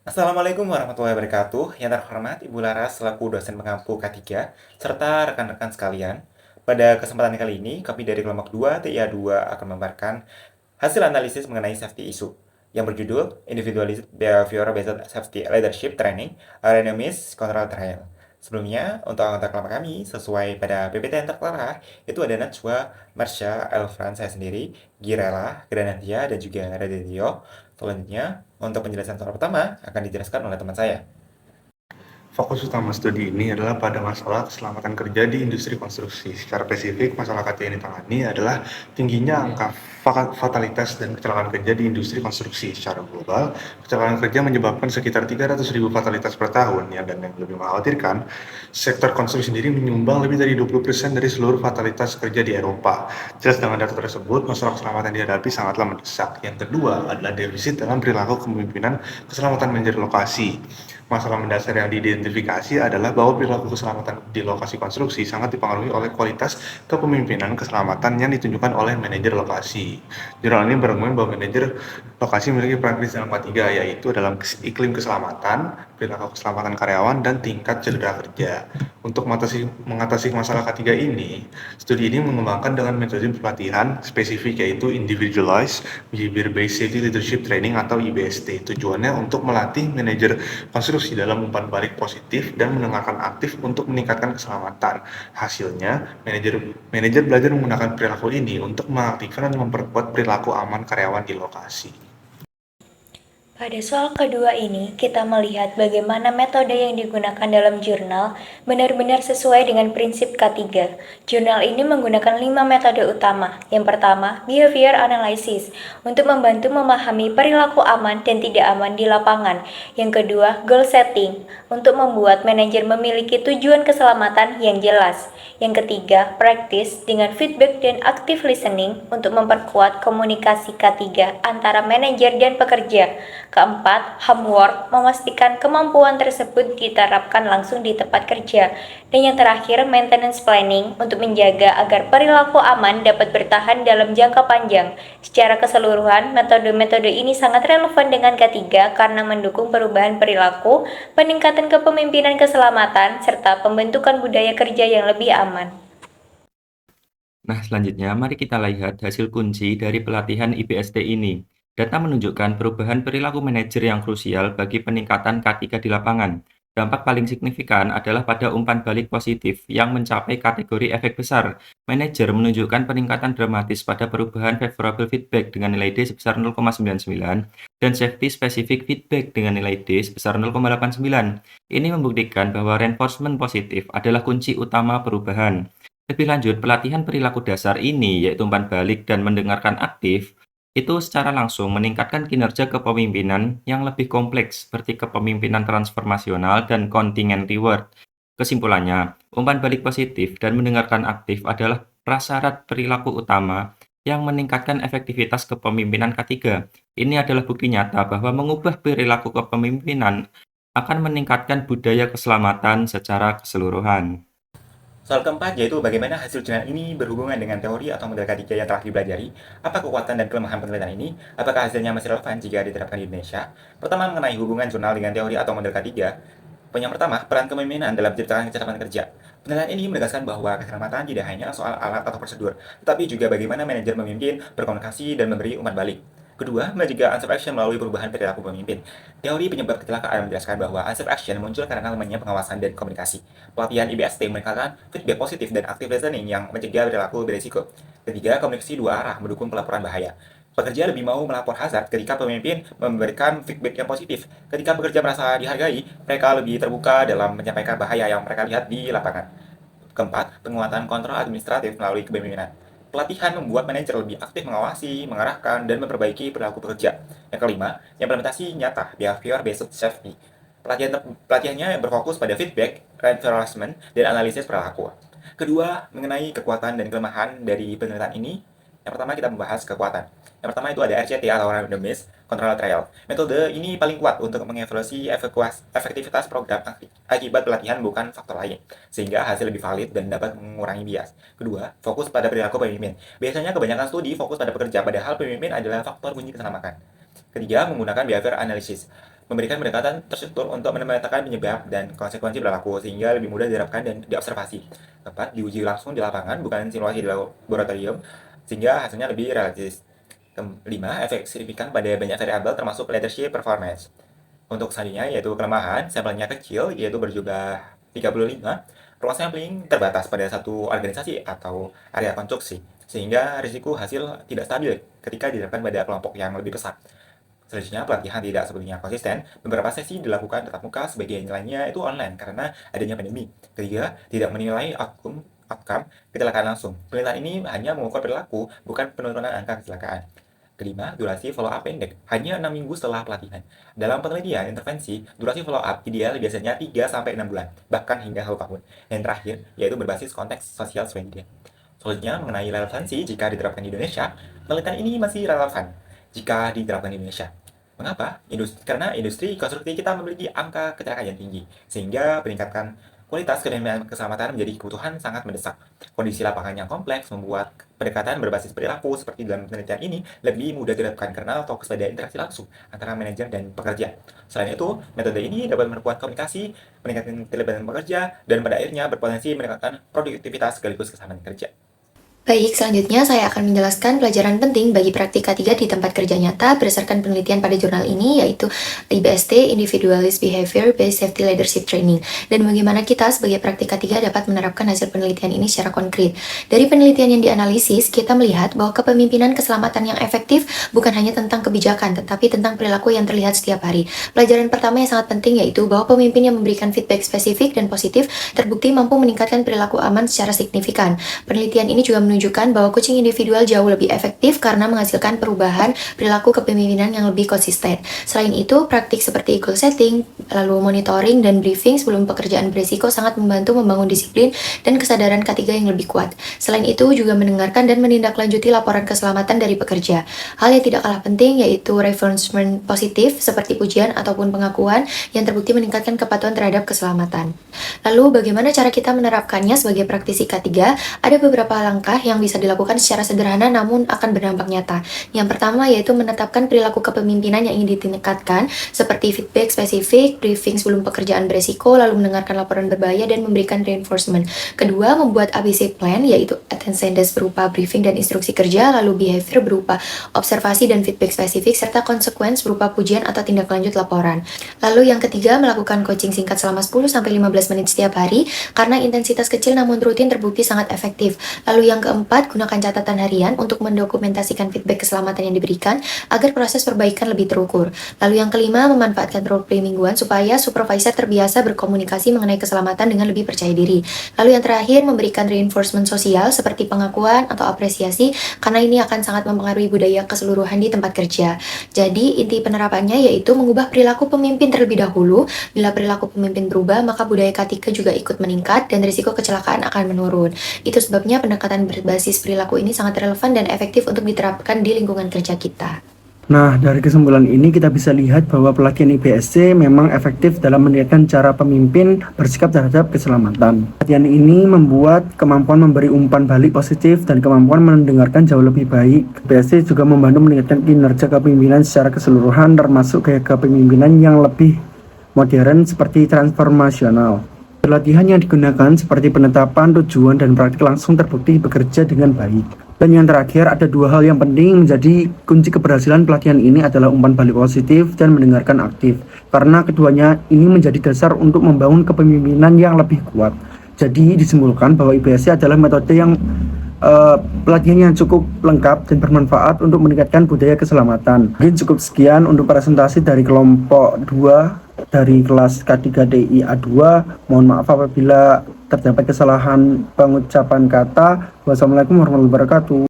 Assalamualaikum warahmatullahi wabarakatuh. Yang terhormat Ibu Laras selaku dosen pengampu K3, serta rekan-rekan sekalian. Pada kesempatan kali ini, kami dari kelompok 2 TIA 2 akan memaparkan hasil analisis mengenai safety issue yang berjudul Individualized Behavior Based Safety Leadership Training Randomized Control Trial. Sebelumnya, untuk anggota kelompok kami, sesuai pada PPT yang tertera, itu ada Najwa, Marsha, Elfran, saya sendiri, Girela, Granadia, dan juga Radityo. Selanjutnya, untuk penjelasan soal pertama akan dijelaskan oleh teman saya. Fokus utama studi ini adalah pada masalah keselamatan kerja di industri konstruksi. Secara spesifik, masalah KT yang ditangani adalah tingginya angka fatalitas dan kecelakaan kerja di industri konstruksi. Secara global, kecelakaan kerja menyebabkan sekitar 300.000 fatalitas per tahun, dan yang lebih mengkhawatirkan, sektor konstruksi sendiri menyumbang lebih dari 20% dari seluruh fatalitas kerja di Eropa. Jelas dengan data tersebut, masalah keselamatan dihadapi sangatlah mendesak. Yang kedua adalah defisit dalam perilaku kepemimpinan keselamatan manajer lokasi. Masalah mendasar yang diidentifikasi adalah bahwa perilaku keselamatan di lokasi konstruksi sangat dipengaruhi oleh kualitas kepemimpinan keselamatan yang ditunjukkan oleh manajer lokasi. Jurnal ini beranggapan bahwa manajer lokasi memiliki peran kritis dalam K3, yaitu dalam iklim keselamatan, perilaku keselamatan karyawan, dan tingkat cedera kerja. Untuk mengatasi masalah K3 ini, studi ini mengembangkan dengan metode pelatihan spesifik, yaitu Individualized Behavior Based Safety Leadership Training atau IBST. Tujuannya untuk melatih manajer konstruksi dalam umpan balik positif dan mendengarkan aktif untuk meningkatkan keselamatan. Hasilnya, manajer belajar menggunakan perilaku ini untuk mengaktifkan dan memperkuat perilaku aman karyawan di lokasi. Pada soal kedua ini, kita melihat bagaimana metode yang digunakan dalam jurnal benar-benar sesuai dengan prinsip K3. Jurnal ini menggunakan 5 metode utama. Yang pertama, behavior analysis, untuk membantu memahami perilaku aman dan tidak aman di lapangan. Yang kedua, goal setting, untuk membuat manajer memiliki tujuan keselamatan yang jelas. Yang ketiga, practice, dengan feedback dan active listening, untuk memperkuat komunikasi K3 antara manajer dan pekerja. Keempat, homework, memastikan kemampuan tersebut diterapkan langsung di tempat kerja. Dan yang terakhir, maintenance planning, untuk menjaga agar perilaku aman dapat bertahan dalam jangka panjang. Secara keseluruhan, metode-metode ini sangat relevan dengan K3 karena mendukung perubahan perilaku, peningkatan kepemimpinan keselamatan, serta pembentukan budaya kerja yang lebih aman. Nah, selanjutnya mari kita lihat hasil kunci dari pelatihan IBST ini. Data menunjukkan perubahan perilaku manajer yang krusial bagi peningkatan K3 di lapangan. Dampak paling signifikan adalah pada umpan balik positif yang mencapai kategori efek besar. Manajer menunjukkan peningkatan dramatis pada perubahan favorable feedback dengan nilai D sebesar 0,99 dan safety specific feedback dengan nilai D sebesar 0,89. Ini membuktikan bahwa reinforcement positif adalah kunci utama perubahan. Lebih lanjut, pelatihan perilaku dasar ini, yaitu umpan balik dan mendengarkan aktif, itu secara langsung meningkatkan kinerja kepemimpinan yang lebih kompleks seperti kepemimpinan transformasional dan contingent reward. Kesimpulannya, umpan balik positif dan mendengarkan aktif adalah prasyarat perilaku utama yang meningkatkan efektivitas kepemimpinan K3. Ini adalah bukti nyata bahwa mengubah perilaku kepemimpinan akan meningkatkan budaya keselamatan secara keseluruhan. Soal keempat yaitu bagaimana hasil jurnal ini berhubungan dengan teori atau model K3 yang telah dipelajari, apa kekuatan dan kelemahan penelitian ini, apakah hasilnya masih relevan jika diterapkan di Indonesia. Pertama, mengenai hubungan jurnal dengan teori atau model K3. Poin yang pertama, peran kepemimpinan dalam menciptakan keselamatan kerja. Penelitian ini menegaskan bahwa keselamatan tidak hanya soal alat atau prosedur, tetapi juga bagaimana manajer memimpin, berkomunikasi, dan memberi umpan balik. Kedua, mencegah unsafe action melalui perubahan perilaku pemimpin. Teori penyebab kecelakaan menjelaskan bahwa unsafe action muncul karena lemahnya pengawasan dan komunikasi. Pelatihan IBST menekankan feedback positif dan active listening yang mencegah perilaku berisiko. Ketiga, komunikasi dua arah mendukung pelaporan bahaya. Pekerja lebih mau melapor hazard ketika pemimpin memberikan feedback yang positif. Ketika pekerja merasa dihargai, mereka lebih terbuka dalam menyampaikan bahaya yang mereka lihat di lapangan. Keempat, penguatan kontrol administratif melalui kepemimpinan. Pelatihan membuat manajer lebih aktif mengawasi, mengarahkan, dan memperbaiki perilaku pekerja. Yang kelima, implementasi nyata behavior based safety. Pelatihannya berfokus pada feedback, reinforcement, dan analisis perilaku. Kedua, mengenai kekuatan dan kelemahan dari penelitian ini. Yang pertama kita membahas kekuatan. Yang pertama itu ada RCT atau Randomized Control Trial. Metode ini paling kuat untuk mengevaluasi efektivitas program akibat pelatihan bukan faktor lain, sehingga hasil lebih valid dan dapat mengurangi bias. Kedua, fokus pada perilaku pemimpin. Biasanya kebanyakan studi fokus pada pekerja, padahal pemimpin adalah faktor kunci keselamatan. Ketiga, menggunakan behavior analysis. memberikan pendekatan terstruktur untuk memetakan penyebab dan konsekuensi perilaku sehingga lebih mudah diterapkan dan diobservasi. Keempat, diuji langsung di lapangan, bukan simulasi di laboratorium, sehingga hasilnya lebih realistis. Kelima, efek signifikan pada banyak variabel termasuk leadership performance. Untuk selanjutnya yaitu kelemahan, sampelnya kecil yaitu berjumlah 35, ruang sampling terbatas pada satu organisasi atau area konstruksi, sehingga risiko hasil tidak stabil ketika diterapkan pada kelompok yang lebih besar. Selanjutnya, pelatihan tidak sepenuhnya konsisten. Beberapa sesi dilakukan tatap muka, sebagian lainnya itu online karena adanya pandemi. Ketiga, tidak menilai outcome kecelakaan langsung. Penelitian ini hanya mengukur perilaku, bukan penurunan angka kecelakaan. Kelima, durasi follow-up pendek, hanya 6 minggu setelah pelatihan. Dalam penelitian intervensi, durasi follow-up ideal biasanya 3-6 bulan, bahkan hingga 1 tahun. Dan terakhir, yaitu berbasis konteks sosial sesuai media. Selanjutnya, mengenai relevansi jika diterapkan di Indonesia, penelitian ini masih relevan jika diterapkan di Indonesia. Mengapa? Karena industri konstruksi kita memiliki angka kecelakaan yang tinggi, sehingga peningkatan kualitas keselamatan menjadi kebutuhan sangat mendesak. Kondisi lapangan yang kompleks membuat pendekatan berbasis perilaku seperti dalam penelitian ini lebih mudah diterapkan karena fokus pada interaksi langsung antara manajer dan pekerja. Selain itu, metode ini dapat memperkuat komunikasi, meningkatkan keterlibatan pekerja, dan pada akhirnya berpotensi meningkatkan produktivitas sekaligus kesamaan kerja. Baik, selanjutnya saya akan menjelaskan pelajaran penting bagi praktika 3 di tempat kerja nyata berdasarkan penelitian pada jurnal ini, yaitu IBST, Individualist Behavior Based Safety Leadership Training, dan bagaimana kita sebagai praktika 3 dapat menerapkan hasil penelitian ini secara konkret. Dari penelitian yang dianalisis, kita melihat bahwa kepemimpinan keselamatan yang efektif bukan hanya tentang kebijakan, tetapi tentang perilaku yang terlihat setiap hari. Pelajaran pertama yang sangat penting yaitu bahwa pemimpin yang memberikan feedback spesifik dan positif terbukti mampu meningkatkan perilaku aman secara signifikan. Penelitian ini juga menunjukkan bahwa coaching individual jauh lebih efektif karena menghasilkan perubahan perilaku kepemimpinan yang lebih konsisten. Selain itu, praktik seperti goal setting, lalu monitoring dan briefing sebelum pekerjaan berisiko sangat membantu membangun disiplin dan kesadaran K3 yang lebih kuat. Selain itu, juga mendengarkan dan menindaklanjuti laporan keselamatan dari pekerja. Hal yang tidak kalah penting yaitu reinforcement positif seperti pujian ataupun pengakuan yang terbukti meningkatkan kepatuhan terhadap keselamatan. Lalu, bagaimana cara kita menerapkannya sebagai praktisi K3? Ada beberapa langkah yang bisa dilakukan secara sederhana namun akan berdampak nyata. Yang pertama yaitu menetapkan perilaku kepemimpinan yang ingin ditingkatkan seperti feedback spesifik, briefing sebelum pekerjaan beresiko, lalu mendengarkan laporan berbahaya dan memberikan reinforcement. Kedua, membuat ABC plan yaitu attendance berupa briefing dan instruksi kerja, lalu behavior berupa observasi dan feedback spesifik, serta consequence berupa pujian atau tindak lanjut laporan. Lalu yang ketiga, melakukan coaching singkat selama 10-15 menit setiap hari karena intensitas kecil namun rutin terbukti sangat efektif. Lalu yang keempat, gunakan catatan harian untuk mendokumentasikan feedback keselamatan yang diberikan agar proses perbaikan lebih terukur. Lalu yang kelima, memanfaatkan role play mingguan supaya supervisor terbiasa berkomunikasi mengenai keselamatan dengan lebih percaya diri. Lalu yang terakhir, memberikan reinforcement sosial seperti pengakuan atau apresiasi karena ini akan sangat mempengaruhi budaya keseluruhan di tempat kerja. Jadi, inti penerapannya yaitu mengubah perilaku pemimpin terlebih dahulu. Bila perilaku pemimpin berubah, maka budaya K3 juga ikut meningkat dan risiko kecelakaan akan menurun. Itu sebabnya pendekatan berbasis perilaku ini sangat relevan dan efektif untuk diterapkan di lingkungan kerja kita. Nah, dari kesimpulan ini kita bisa lihat bahwa pelatihan IBSC memang efektif dalam meningkatkan cara pemimpin bersikap terhadap keselamatan. Pelatihan ini membuat kemampuan memberi umpan balik positif dan kemampuan mendengarkan jauh lebih baik. IBSC juga membantu meningkatkan kinerja kepemimpinan secara keseluruhan, termasuk gaya kepemimpinan yang lebih modern seperti transformasional. Pelatihan yang digunakan seperti penetapan, tujuan, dan praktik langsung terbukti bekerja dengan baik. Dan yang terakhir, ada 2 hal yang penting menjadi kunci keberhasilan pelatihan ini adalah umpan balik positif dan mendengarkan aktif. Karena keduanya ini menjadi dasar untuk membangun kepemimpinan yang lebih kuat. Jadi disimpulkan bahwa IBSC adalah metode yang pelatihan yang cukup lengkap dan bermanfaat untuk meningkatkan budaya keselamatan. Mungkin cukup sekian untuk presentasi dari kelompok 2 dari kelas K3DI A2. Mohon maaf apabila terdapat kesalahan pengucapan kata. Wassalamualaikum warahmatullahi wabarakatuh.